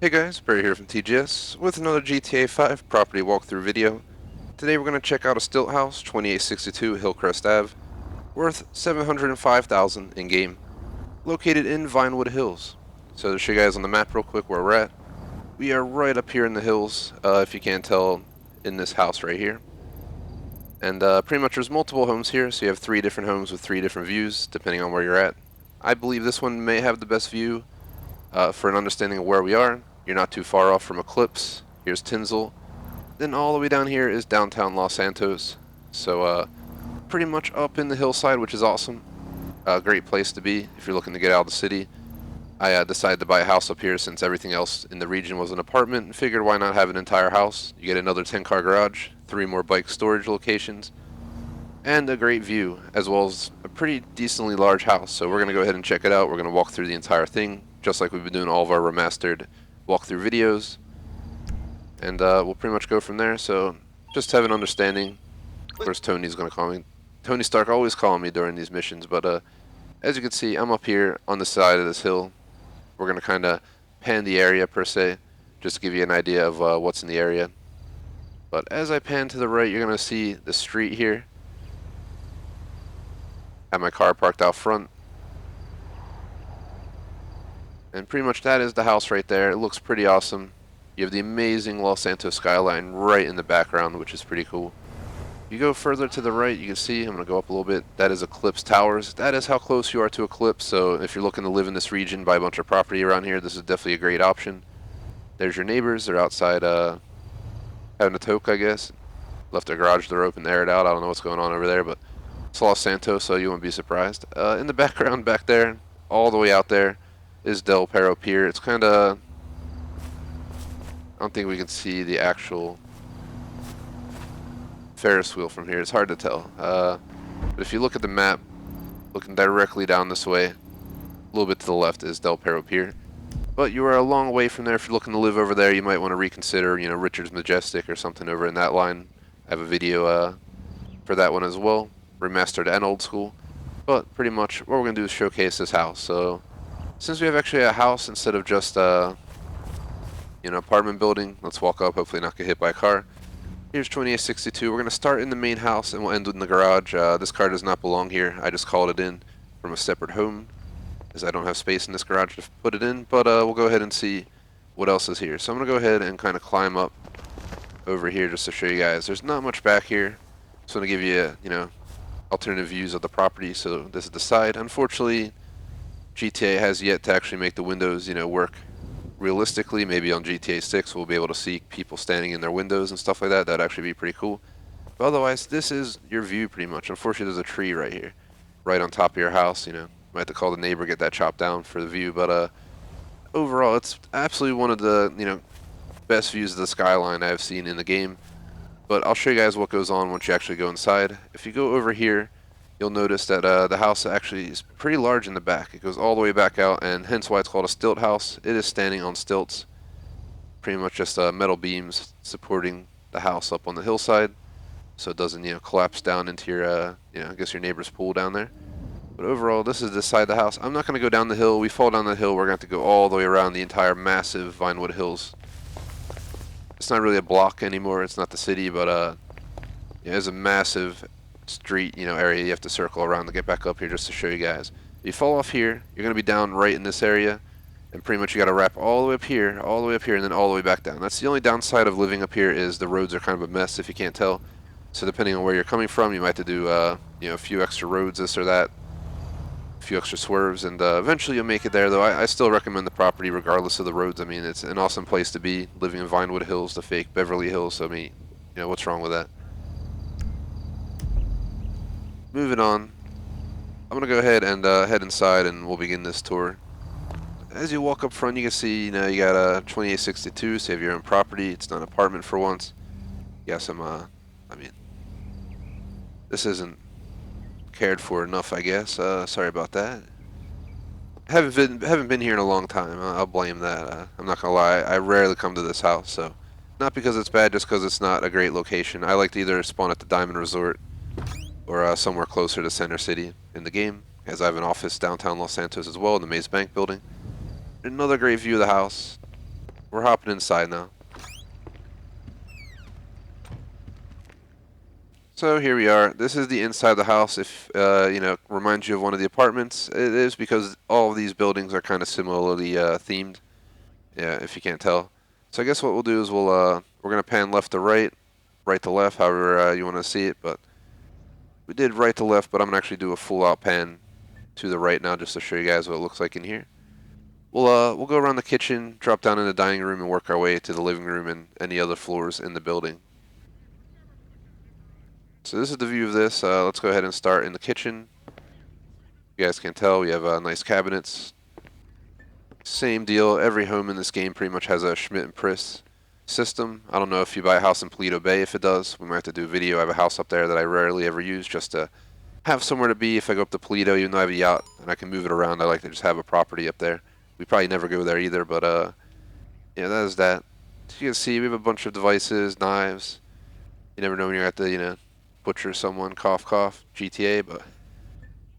Hey guys, Barry here from TGS with another GTA 5 property walkthrough video. Today we're going to check out a Stilt House, 2862 Hillcrest Ave, worth $705,000 in-game, located in Vinewood Hills. So to show you guys on the map real quick where we're at, we are right up here in the hills, if you can't tell, in this house right here. And pretty much there's multiple homes here, so you have 3 different homes with 3 different views, depending on where you're at. I believe this one may have the best view for an understanding of where we are. You're not too far off from Eclipse. Here's Tinsel. Then all the way down here is downtown Los Santos. So pretty much up in the hillside, which is awesome. Great place to be if you're looking to get out of the city. I decided to buy a house up here since everything else in the region was an apartment and figured why not have an entire house. You get another 10-car garage, 3 more bike storage locations, and a great view, as well as a pretty decently large house. So we're going to go ahead and check it out. We're going to walk through the entire thing, just like we've been doing all of our remastered walkthrough videos. And we'll pretty much go from there. So just have an understanding. Of course, Tony's going to call me. Tony Stark always calling me during these missions. But as you can see, I'm up here on the side of this hill. We're going to kind of pan the area, per se, just to give you an idea of what's in the area. But as I pan to the right, you're going to see the street here. Have my car parked out front. And pretty much that is the house right there. It looks pretty awesome. You have the amazing Los Santos skyline right in the background, which is pretty cool. If you go further to the right, you can see, I'm going to go up a little bit, that is Eclipse Towers. That is how close you are to Eclipse, so if you're looking to live in this region, buy a bunch of property around here, this is definitely a great option. There's your neighbors. They're outside having a toke, I guess. Left their garage door open to air it out. I don't know what's going on over there, but it's Los Santos, so you won't be surprised. In the background back there, all the way out there, is Del Perro Pier. It's kind of... I don't think we can see the actual Ferris wheel from here. It's hard to tell. But if you look at the map, looking directly down this way, a little bit to the left is Del Perro Pier. But you are a long way from there. If you're looking to live over there, you might want to reconsider, you know, Richard's Majestic or something over in that line. I have a video for that one as well, remastered and old school. But pretty much what we're going to do is showcase this house. So since we have actually a house instead of just you know, apartment building, let's walk up, hopefully not get hit by a car. Here's 2862. We're going to start in the main house and we'll end in the garage. This car does not belong here. I just called it in from a separate home, as I don't have space in this garage to put it in. But we'll go ahead and see what else is here. So I'm going to go ahead and kind of climb up over here just to show you guys. There's not much back here. Just want to give you, you know, alternative views of the property. So this is the side. Unfortunately, GTA has yet to actually make the windows, you know, work realistically. Maybe on GTA 6 we'll be able to see people standing in their windows and stuff like that. That'd actually be pretty cool. But otherwise, this is your view pretty much. Unfortunately, there's a tree right here, right on top of your house. You know, might have to call the neighbor, get that chopped down for the view. But overall, it's absolutely one of the, you know, best views of the skyline I've seen in the game. But I'll show you guys what goes on once you actually go inside. If you go over here, you'll notice that the house actually is pretty large in the back. It goes all the way back out, and hence why it's called a stilt house. It is standing on stilts, pretty much just metal beams supporting the house up on the hillside, so it doesn't, you know, collapse down into your, you know, I guess your neighbor's pool down there. But overall, this is the side of the house. I'm not going to go down the hill. We fall down the hill, we're going to have to go all the way around the entire massive Vinewood Hills. It's not really a block anymore. It's not the city, but yeah, it's a massive street, you know, area you have to circle around to get back up here, just to show you guys. If you fall off here, you're going to be down right in this area, and pretty much you got to wrap all the way up here, all the way up here, and then all the way back down. That's the only downside of living up here, is the roads are kind of a mess, if you can't tell. So depending on where you're coming from, you might have to do you know, a few extra roads, this or that, a few extra swerves, and eventually you'll make it there. Though I still recommend the property regardless of the roads. I mean, it's an awesome place to be, living in Vinewood Hills, the fake Beverly Hills. So I mean, you know, what's wrong with that? Moving on, I'm gonna go ahead and head inside, and we'll begin this tour. As you walk up front, you can see, you know, you got a 2862, so you have your own property. It's not an apartment for once. You got some, I mean, this isn't cared for enough, I guess. Sorry about that. Haven't been here in a long time. I'll blame that. I'm not gonna lie. I rarely come to this house, so not because it's bad, just because it's not a great location. I like to either spawn at the Diamond Resort or somewhere closer to Center City in the game, as I have an office downtown Los Santos as well in the Maze Bank building. Another great view of the house. we're hopping inside now. So here we are. This is the inside of the house. If you know, reminds you of one of the apartments, it is because all of these buildings are kind of similarly themed. Yeah, if you can't tell. So I guess what we'll do is we're gonna pan left to right, right to left, however you want to see it. But we did right to left, but I'm gonna actually do a full out pan to the right now just to show you guys what it looks like in here. We'll go around the kitchen, drop down in the dining room, and work our way to the living room and any other floors in the building. So this is the view of this. Let's go ahead and start in the kitchen. You guys can tell we have nice cabinets. Same deal. Every home in this game pretty much has a Schmidt and Price system. I don't know if you buy a house in Paleto Bay if it does. We might have to do a video. I have a house up there that I rarely ever use just to have somewhere to be if I go up to Paleto, even though I have a yacht and I can move it around. I like to just have a property up there. We probably never go there either, but yeah, that is that. As you can see, we have a bunch of devices, knives. You never know when you're at the, you know, butcher someone, cough, cough, GTA, but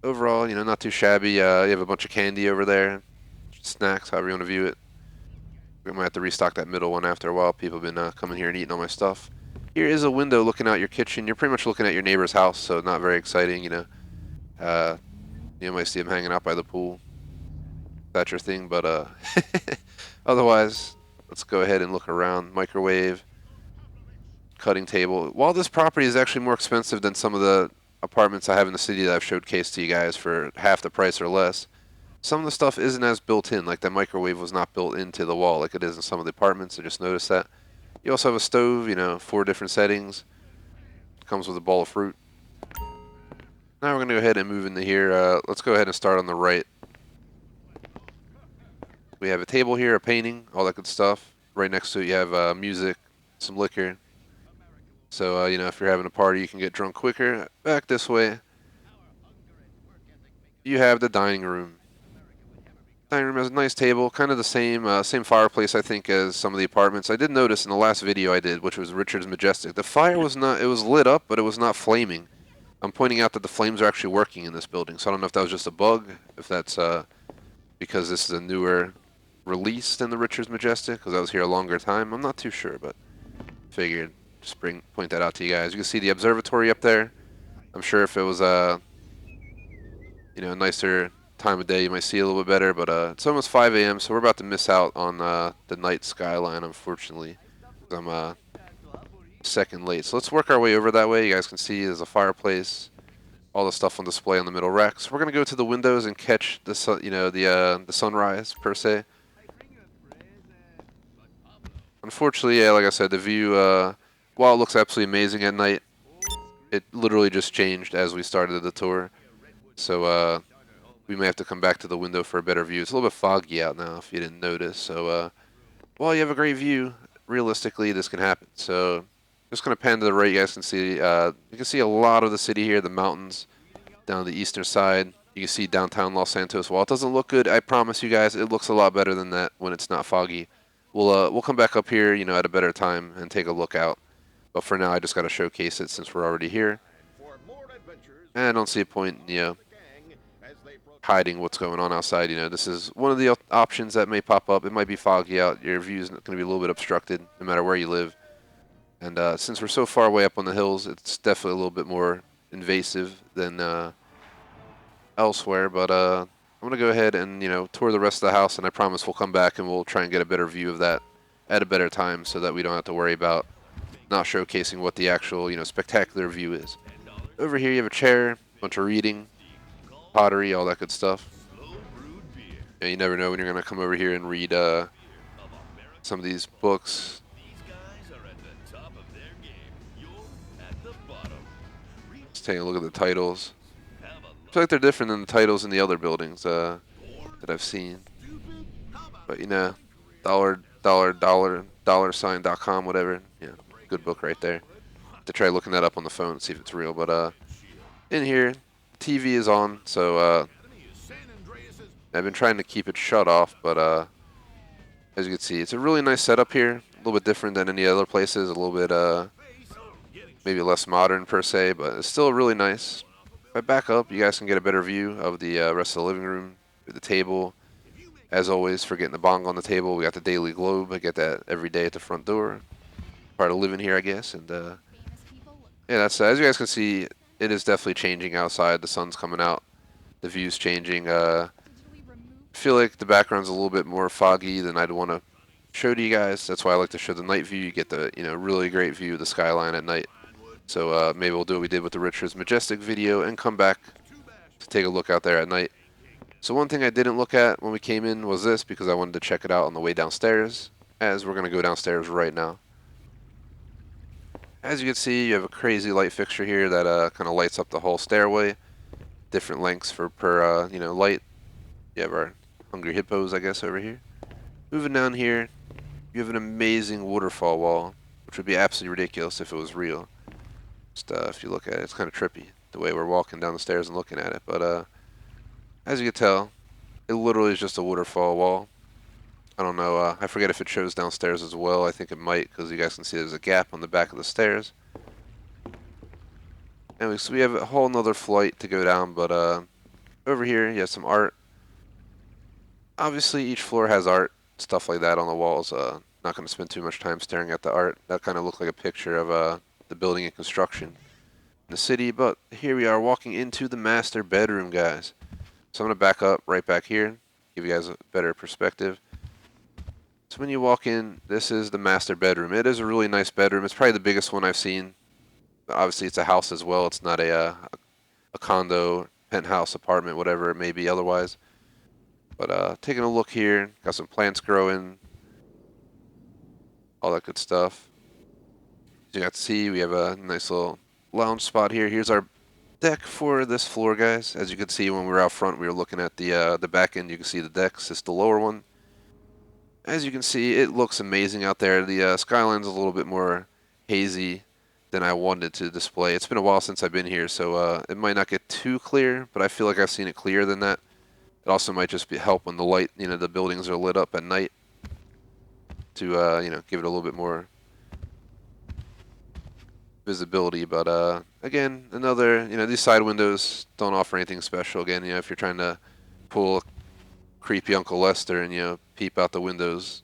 overall, you know, not too shabby. You have a bunch of candy over there, snacks, however you want to view it. We might have to restock that middle one after a while. People have been coming here and eating all my stuff. Here is a window looking out your kitchen. You're pretty much looking at your neighbor's house, so not very exciting, you know. You might see him hanging out by the pool. That's your thing, but otherwise, let's go ahead and look around. Microwave, cutting table. While this property is actually more expensive than some of the apartments I have in the city that I've showcased to you guys for half the price or less, some of the stuff isn't as built in. Like that microwave was not built into the wall like it is in some of the apartments. I just noticed that. You also have a stove, you know, 4 different settings. Comes with a bowl of fruit. Now we're going to go ahead and move into here. Let's go ahead and start on the right. We have a table here, a painting, all that good stuff. Right next to it you have music, some liquor. So, you know, if you're having a party, you can get drunk quicker. Back this way, you have the dining room. Dining room has a nice table, kind of the same fireplace, I think, as some of the apartments. I did notice in the last video I did, which was Richard's Majestic, the fire was not, it was lit up, but it was not flaming. I'm pointing out that the flames are actually working in this building, so I don't know if that was just a bug, if that's because this is a newer release than the Richard's Majestic, because I was here a longer time. I'm not too sure, but figured just point that out to you guys. You can see the observatory up there. I'm sure if it was you know, a nicer time of day, you might see a little bit better, but it's almost 5 a.m., so we're about to miss out on the night skyline, unfortunately. I'm a second late. So let's work our way over that way. You guys can see there's a fireplace, all the stuff on display on the middle rack. So we're gonna go to the windows and catch the sun, you know, the sunrise per se. Unfortunately, yeah, like I said, the view, while it looks absolutely amazing at night, it literally just changed as we started the tour. So we may have to come back to the window for a better view. It's a little bit foggy out now, if you didn't notice. So while you have a great view, realistically, this can happen. So just going to pan to the right. You guys can see a lot of the city here, the mountains down the eastern side. You can see downtown Los Santos. While it doesn't look good, I promise you guys, it looks a lot better than that when it's not foggy. We'll come back up here, you know, at a better time and take a look out. But for now, I just got to showcase it since we're already here. And I don't see a point, you know, hiding what's going on outside. You know, this is one of the options that may pop up. It might be foggy out. Your view is going to be a little bit obstructed no matter where you live. And since we're so far away up on the hills, it's definitely a little bit more invasive than elsewhere. But I'm going to go ahead and, you know, tour the rest of the house, and I promise we'll come back and we'll try and get a better view of that at a better time so that we don't have to worry about not showcasing what the actual, you know, spectacular view is. Over here you have a chair, a bunch of reading, pottery, all that good stuff. Yeah, you never know when you're going to come over here and read some of these books. Let's take a look at the titles. I feel like they're different than the titles in the other buildings that I've seen. But, you know, $$sign.com, whatever. Yeah, good book right there. To try looking that up on the phone and see if it's real. But in here, TV is on, so I've been trying to keep it shut off, but as you can see, it's a really nice setup here. A little bit different than any other places. A little bit maybe less modern per se, but it's still really nice. If I back up, you guys can get a better view of the rest of the living room, the table. As always, for getting the bong on the table, we got the Daily Globe. I get that every day at the front door. Part of living here, I guess. And yeah, that's as you guys can see, it is definitely changing outside. The sun's coming out. The view's changing. I feel like the background's a little bit more foggy than I'd want to show to you guys. That's why I like to show the night view. You get the really great view of the skyline at night. So maybe we'll do what we did with the Richard's Majestic video and come back to take a look out there at night. So one thing I didn't look at when we came in was this because I wanted to check it out on the way downstairs, as we're going to go downstairs right now. As you can see, you have a crazy light fixture here that kind of lights up the whole stairway. Different lengths for per light. You have our hungry hippos, I guess, over here. Moving down here, you have an amazing waterfall wall, which would be absolutely ridiculous if it was real. Just if you look at it, it's kind of trippy the way we're walking down the stairs and looking at it. But as you can tell, it literally is just a waterfall wall. I don't know. I forget if it shows downstairs as well. I think it might because you guys can see there's a gap on the back of the stairs. Anyway, so we have a whole nother flight to go down, but over here you have some art. Obviously, each floor has art, stuff like that on the walls. Not going to spend too much time staring at the art. That kind of looked like a picture of the building and construction in the city. But here we are walking into the master bedroom, guys. So I'm going to back up right back here, give you guys a better perspective. So when you walk in, this is the master bedroom. It is a really nice bedroom. It's probably the biggest one I've seen. Obviously, it's a house as well. It's not a condo, penthouse, apartment, whatever it may be otherwise. But taking a look here, got some plants growing, all that good stuff. As you got to see, we have a nice little lounge spot here. Here's our deck for this floor, guys. As you can see, when we were out front, we were looking at the back end. You can see the decks. It's the lower one. As you can see, it looks amazing out there. The skyline's a little bit more hazy than I wanted to display. It's been a while since I've been here, so it might not get too clear, but I feel like I've seen it clearer than that. It also might just help when the light, the buildings are lit up at night to, give it a little bit more visibility. But again, another, these side windows don't offer anything special. Again, if you're trying to pull a creepy Uncle Lester and, peep out the windows,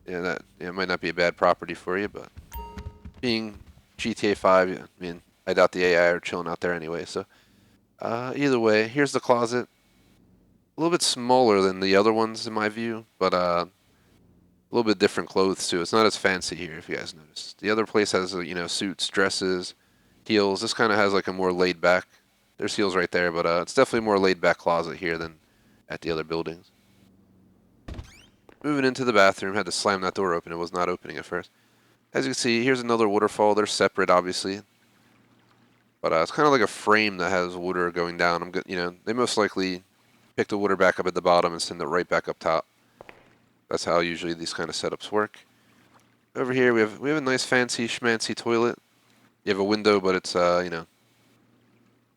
that might not be a bad property for you. But being GTA 5, I mean, I doubt the AI are chilling out there anyway. So either way, here's the closet. A little bit smaller than the other ones in my view, but a little bit different clothes too. It's not as fancy here, if you guys notice. The other place has suits, dresses, heels. This kind of has like a more laid back. There's heels right there, but it's definitely more laid back closet here than at the other buildings. Moving into the bathroom, had to slam that door open. It was not opening at first. As you can see, here's another waterfall. They're separate, obviously, but it's kind of like a frame that has water going down. I'm good. They most likely pick the water back up at the bottom and send it right back up top. That's how usually these kind of setups work. Over here we have a nice fancy schmancy toilet. You have a window, but it's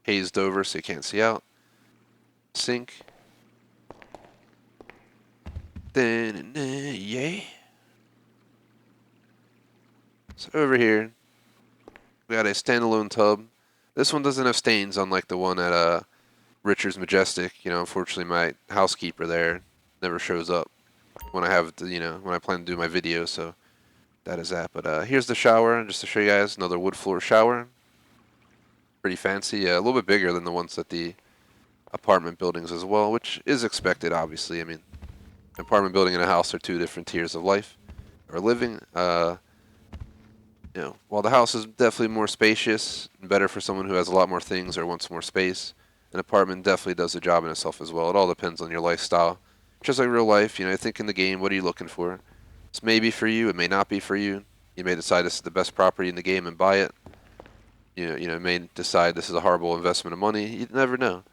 hazed over so you can't see out. Sink. Then yeah. So over here we got a standalone tub. This one doesn't have stains, unlike the one at Richard's Majestic. Unfortunately my housekeeper there never shows up when I have when I plan to do my video, so that is that. But here's the shower, just to show you guys, another wood floor shower. Pretty fancy, a little bit bigger than the ones at the apartment buildings as well, which is expected, obviously. I mean, an apartment building and a house are two different tiers of life or living. While the house is definitely more spacious and better for someone who has a lot more things or wants more space, an apartment definitely does the job in itself as well. It all depends on your lifestyle. Just like real life, I think in the game, what are you looking for? This may be for you, it may not be for you. You may decide this is the best property in the game and buy it. You may decide this is a horrible investment of money. You never know.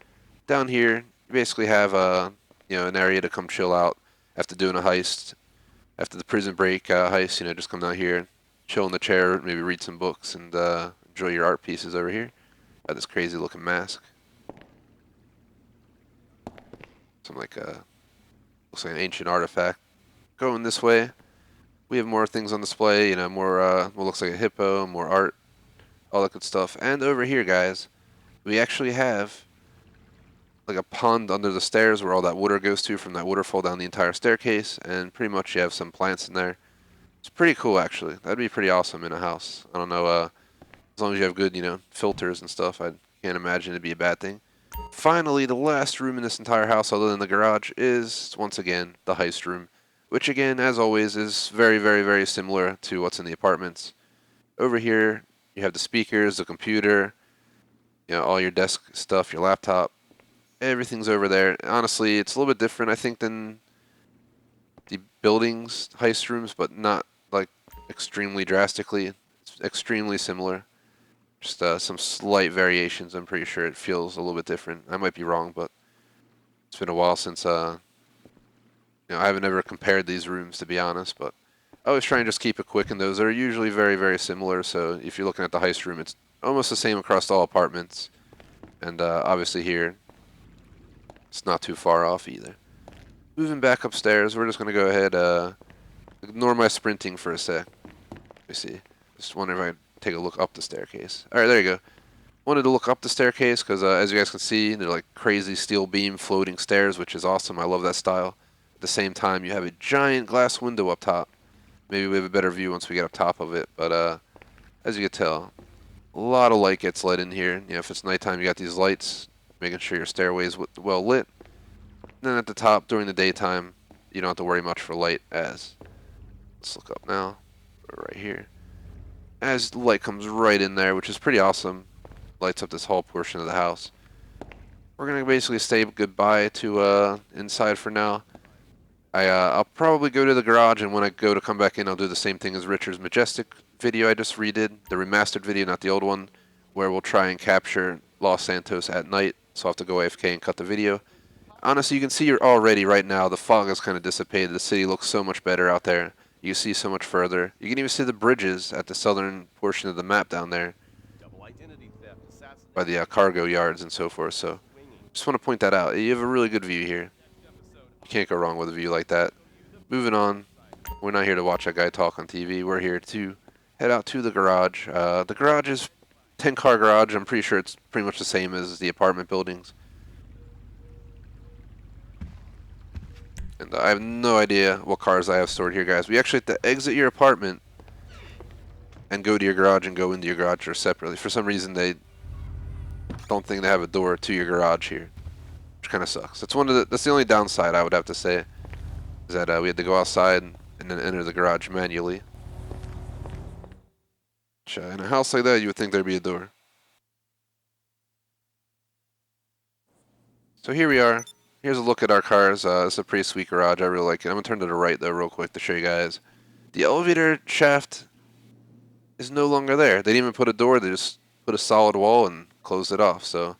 Down here, you basically have an area to come chill out after doing a heist, after the prison break heist. Just come down here, chill in the chair, maybe read some books, and enjoy your art pieces over here. Got this crazy looking mask. Some looks like an ancient artifact. Going this way, we have more things on display, more what looks like a hippo, more art, all that good stuff. And over here, guys, we actually have like a pond under the stairs where all that water goes to from that waterfall down the entire staircase, and pretty much you have some plants in there. It's pretty cool, actually. That'd be pretty awesome in a house. I don't know, as long as you have good, filters and stuff, I can't imagine it'd be a bad thing. Finally, the last room in this entire house, other than the garage, is, once again, the heist room, which again, as always, is very, very, very similar to what's in the apartments. Over here, you have the speakers, the computer, all your desk stuff, your laptop. Everything's over there. Honestly, it's a little bit different, I think, than the buildings heist rooms, but not like extremely drastically. It's extremely similar. Just some slight variations. I'm pretty sure it feels a little bit different. I might be wrong, but it's been a while since I haven't ever compared these rooms, to be honest. But I always try and just keep it quick, and those are usually very, very similar. So if you're looking at the heist room, it's almost the same across all apartments, and obviously here, it's not too far off either. Moving back upstairs, we're just gonna go ahead, ignore my sprinting for a sec. Let me see. Just wondering if I can take a look up the staircase. Alright, there you go. Wanted to look up the staircase because, as you guys can see, they're like crazy steel beam floating stairs, which is awesome. I love that style. At the same time, you have a giant glass window up top. Maybe we have a better view once we get up top of it, but as you can tell, a lot of light gets let in here. If it's nighttime, you got these lights, making sure your stairway is well lit. And then at the top, during the daytime, you don't have to worry much for light as, let's look up now, right here, as the light comes right in there, which is pretty awesome. Lights up this whole portion of the house. We're gonna basically say goodbye to inside for now. I'll probably go to the garage, and when I go to come back in, I'll do the same thing as Richard's Majestic video I just redid, the remastered video, not the old one, where we'll try and capture Los Santos at night. So I'll have to go AFK and cut the video. Honestly, you can see already right now the fog has kind of dissipated. The city looks so much better out there. You see so much further. You can even see the bridges at the southern portion of the map down there by the cargo yards and so forth. So just want to point that out. You have a really good view here. You can't go wrong with a view like that. Moving on. We're not here to watch that guy talk on TV. We're here to head out to the garage. The garage is 10-car garage. I'm pretty sure it's pretty much the same as the apartment buildings. And I have no idea what cars I have stored here, guys. We actually have to exit your apartment and go to your garage and go into your garage separately. For some reason, they don't think they have a door to your garage here, which kind of sucks. That's the only downside I would have to say, is that we had to go outside and then enter the garage manually. Which, in a house like that, you would think there'd be a door. So here we are. Here's a look at our cars. It's a pretty sweet garage. I really like it. I'm going to turn to the right, though, real quick to show you guys. The elevator shaft is no longer there. They didn't even put a door. They just put a solid wall and closed it off. So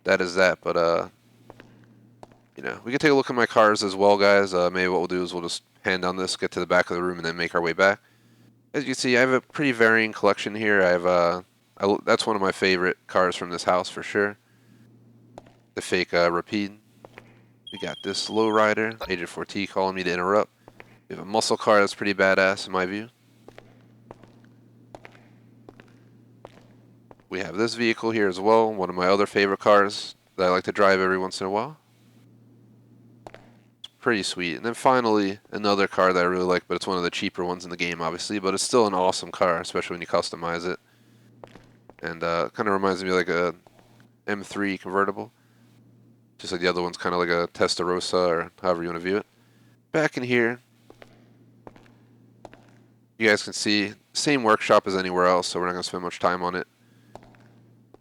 that is that. But, we can take a look at my cars as well, guys. Maybe what we'll do is we'll just hand down this, get to the back of the room, and then make our way back. As you can see, I have a pretty varying collection here. I have that's one of my favorite cars from this house for sure. The fake Rapide. We got this lowrider, Agent 4T calling me to interrupt. We have a muscle car that's pretty badass in my view. We have this vehicle here as well, one of my other favorite cars that I like to drive every once in a while. It's pretty sweet. And then finally, another car that I really like, but it's one of the cheaper ones in the game, obviously, but it's still an awesome car, especially when you customize it. And kind of reminds me of like a M3 convertible. Just like the other one's kind of like a Testarossa, or however you want to view it. Back in here, you guys can see, same workshop as anywhere else, so we're not going to spend much time on it.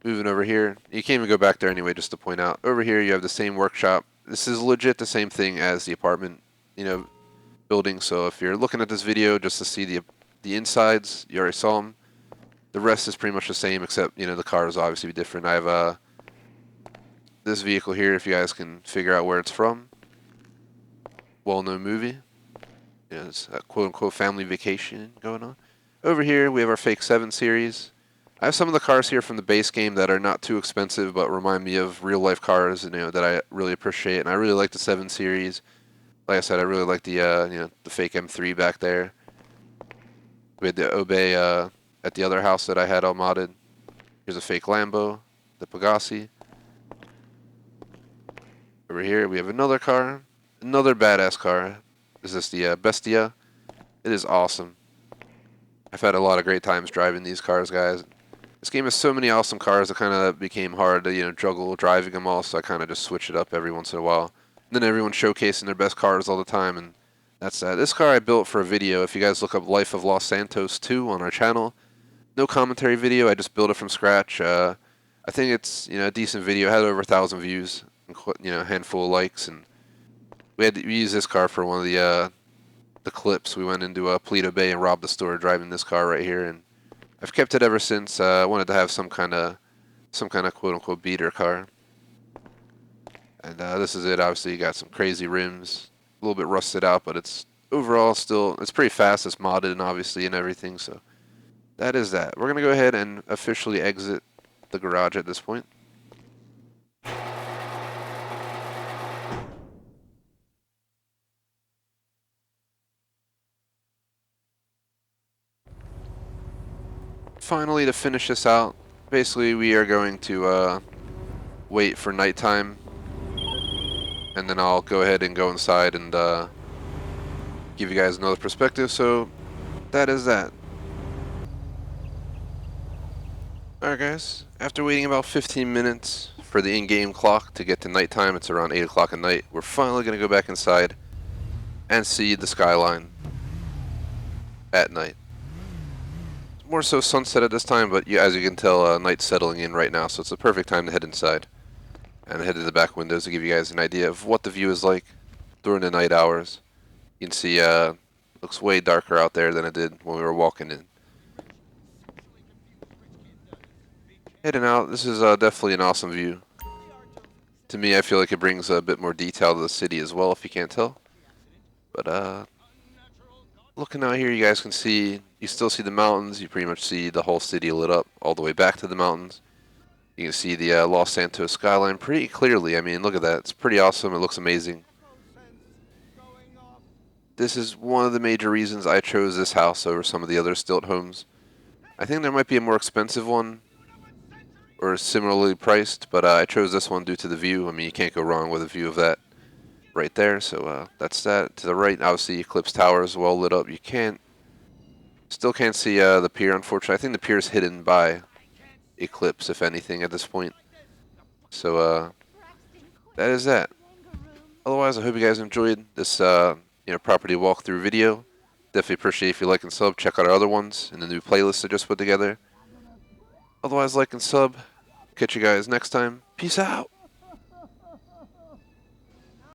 Moving over here, you can't even go back there anyway, just to point out. Over here, you have the same workshop. This is legit the same thing as the apartment, building. So if you're looking at this video just to see the insides, you already saw them. The rest is pretty much the same, except, the cars obviously be different. I have this vehicle here, if you guys can figure out where it's from. Well-known movie. It's a quote-unquote family vacation going on. Over here, we have our fake 7 Series. I have some of the cars here from the base game that are not too expensive, but remind me of real-life cars, that I really appreciate. And I really like the 7 Series. Like I said, I really like the, the fake M3 back there. We had the Obey at the other house that I had all modded. Here's a fake Lambo, the Pagasi. Over here we have another car, another badass car. Is this the Bestia? It is awesome. I've had a lot of great times driving these cars, guys. This game has so many awesome cars, it kind of became hard to, juggle driving them all, so I kind of just switch it up every once in a while. And then everyone's showcasing their best cars all the time, and that's that. This car I built for a video. If you guys look up Life of Los Santos 2 on our channel, no commentary video, I just built it from scratch. I think it's, a decent video. It had over 1,000 views, and, a handful of likes, and we used this car for one of the clips. We went into Paleto Bay and robbed the store driving this car right here, and I've kept it ever since. I wanted to have some kind of quote-unquote beater car. And this is it. Obviously, you got some crazy rims, a little bit rusted out, but it's overall still, it's pretty fast. It's modded and obviously and everything, so that is that. We're going to go ahead and officially exit the garage at this point. Finally, to finish this out, basically we are going to wait for nighttime, and then I'll go ahead and go inside and give you guys another perspective. So that is that. Alright guys, after waiting about 15 minutes for the in-game clock to get to nighttime, it's around 8 o'clock at night, we're finally going to go back inside and see the skyline at night. More so sunset at this time, but as you can tell, night's settling in right now, so it's the perfect time to head inside and head to the back windows to give you guys an idea of what the view is like during the night hours. You can see it looks way darker out there than it did when we were walking in. Heading out, this is definitely an awesome view. To me, I feel like it brings a bit more detail to the city as well, if you can't tell. But looking out here, you guys can see, you still see the mountains. You pretty much see the whole city lit up all the way back to the mountains. You can see the Los Santos skyline pretty clearly. I mean, look at that. It's pretty awesome. It looks amazing. This is one of the major reasons I chose this house over some of the other Stilt homes. I think there might be a more expensive one or similarly priced, but I chose this one due to the view. I mean, you can't go wrong with a view of that right there. So that's that. To the right, obviously, Eclipse Tower is well lit up. You still can't see the pier, unfortunately. I think the pier is hidden by Eclipse, if anything, at this point. So that is that. Otherwise, I hope you guys enjoyed this property walkthrough video. Definitely appreciate if you like and sub. Check out our other ones in the new playlist I just put together. Otherwise, like and sub. Catch you guys next time. Peace out.